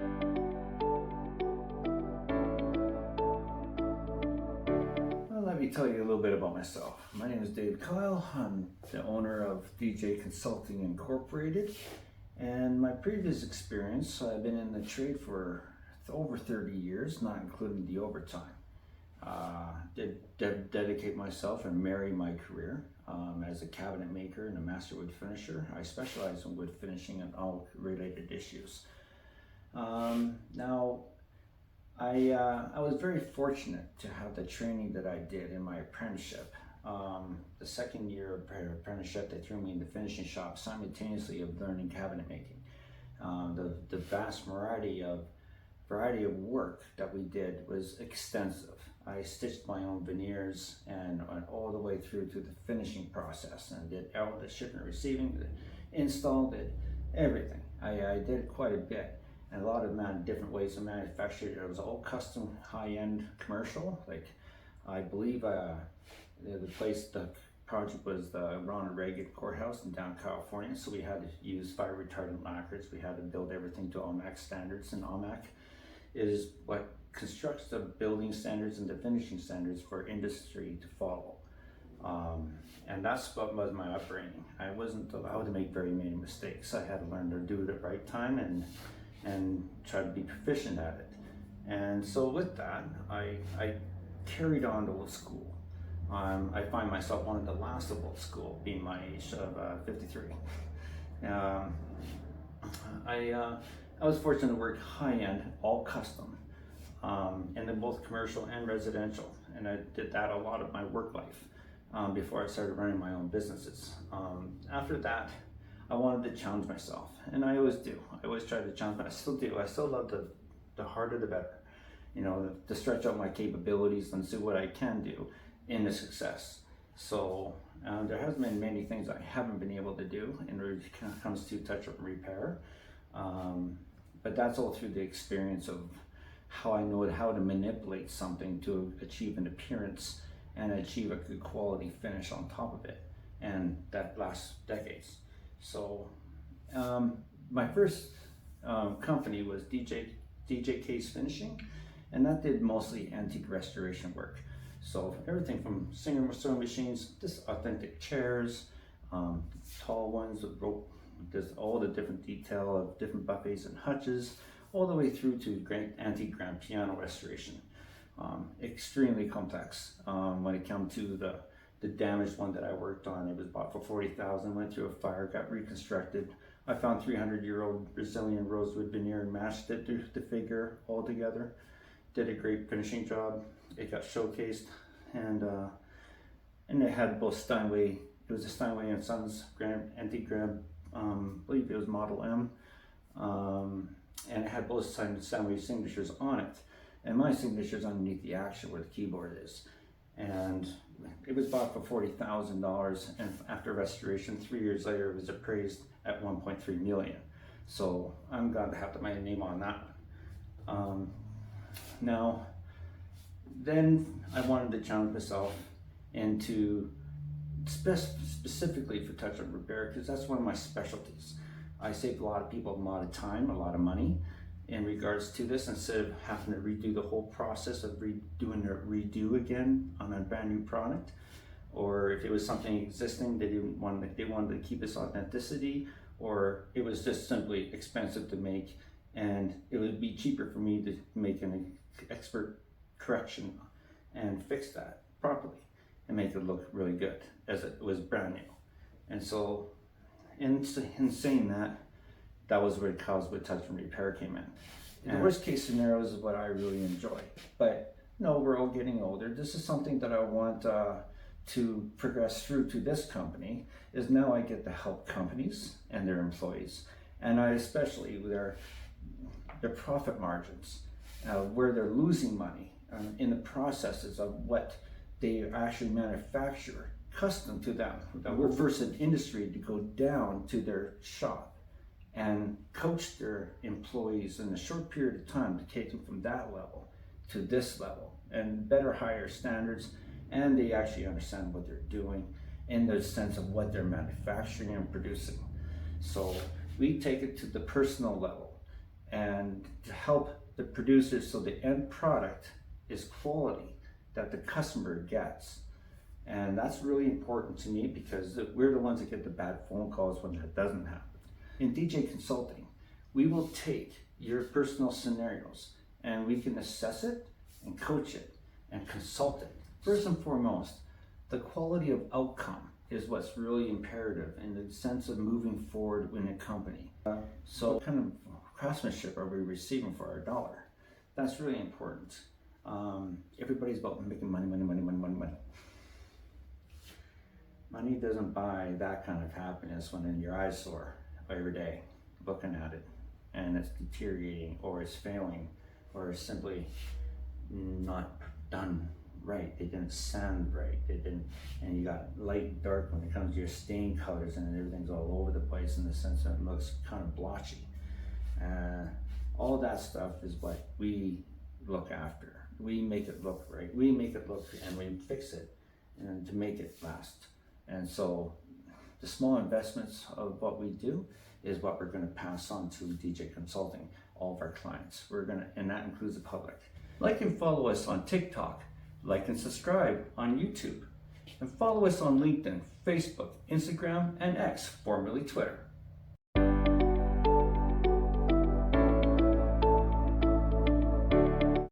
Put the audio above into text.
Well, let me tell you a little bit about myself. My name is Dave Kyle. I'm the owner of DJKonsulting Inc. And my previous experience, I've been in the trade for over 30 years, not including the overtime. Did dedicate myself and marry my career as a cabinet maker and a master wood finisher. I specialize in wood finishing and all related issues. Now, I was very fortunate to have the training that I did in my apprenticeship. The second year of apprenticeship, they threw me in the finishing shop simultaneously of learning cabinet making. The vast variety of work that we did was extensive. I stitched my own veneers and went all the way through to the finishing process and did all the shipping and receiving, the install, did everything. I did quite a bit. And a lot of different ways of manufacturing. It was all custom, high-end commercial. Like, I believe the project was the Ronald Reagan Courthouse in down California. So we had to use fire retardant lacquers. We had to build everything to ALMAC standards, and ALMAC is what constructs the building standards and the finishing standards for industry to follow. And that's what was my upbringing. I wasn't allowed to make very many mistakes. I had to learn to do it at the right time and try to be proficient at it. And so with that, I carried on to old school. I find myself one of the last of old school, being my age of 53. I was fortunate to work high-end, all custom, and in both commercial and residential. And I did that a lot of my work life before I started running my own businesses. After that, I wanted to challenge myself, and I always do. I always try to challenge myself. I still do. I still love the harder the better. You know, to stretch out my capabilities and see what I can do in the success. So there hasn't been many things I haven't been able to do in when it comes to touch-up and repair. But that's all through the experience of how I know how to manipulate something to achieve an appearance and achieve a good quality finish on top of it. And that lasts decades. So my first company was DJK's Finishing, and that did mostly antique restoration work. So everything from Singer sewing machines, just authentic chairs, tall ones with rope, just all the different detail of different buffets and hutches, all the way through to antique grand piano restoration. Extremely complex. When it came to the damaged one that I worked on, it was bought for $40,000, went through a fire, got reconstructed. I found 300-year-old Brazilian rosewood veneer and matched it to the figure all together. Did a great finishing job. It got showcased, and it had both Steinway. It was a Steinway and Sons antique grand, I believe it was Model M, and it had both Steinway signatures on it, and my signature's underneath the action where the keyboard is. And it was bought for $40,000, and after restoration, 3 years later, it was appraised at $1.3 million. So I'm glad to have my name on that one. Now, then I wanted to challenge myself into specifically for touch-up repair, because that's one of my specialties. I saved a lot of people a lot of time, a lot of money in regards to this, instead of having to redo the whole process of doing a redo again on a brand new product. Or if it was something existing, they wanted to keep its authenticity, or it was just simply expensive to make, and it would be cheaper for me to make an expert correction and fix that properly and make it look really good as it was brand new. And so in saying that, that was where Coswood Touch and Repair came in. And the worst case scenarios is what I really enjoy. But no, we're all getting older. This is something that I want to progress through to this company, is now I get to help companies and their employees. And I especially their profit margins, where they're losing money in the processes of what they actually manufacture custom to them. We're first in industry to go down to their shop and coach their employees in a short period of time to take them from that level to this level and better higher standards, and they actually understand what they're doing in the sense of what they're manufacturing and producing. So we take it to the personal level and help the producers so the end product is quality that the customer gets. And that's really important to me because we're the ones that get the bad phone calls when that doesn't happen. In DJ Consulting, we will take your personal scenarios and we can assess it and coach it and consult it. First and foremost, the quality of outcome is what's really imperative in the sense of moving forward in a company. So what kind of craftsmanship are we receiving for our dollar? That's really important. Everybody's about making money. Money doesn't buy that kind of happiness when your eyes sore every day looking at it and it's deteriorating or it's failing or it's simply not done right. They didn't sand right. They didn't, and you got light, dark when it comes to your stain colors, and everything's all over the place in the sense that it looks kind of blotchy. All that stuff is what we look after. We make it look right. We make it look and we fix it and to make it last. And so the small investments of what we do is what we're going to pass on to DJ Consulting, all of our clients. And that includes the public. Like and follow us on TikTok. Like and subscribe on YouTube. And follow us on LinkedIn, Facebook, Instagram, and X, formerly Twitter.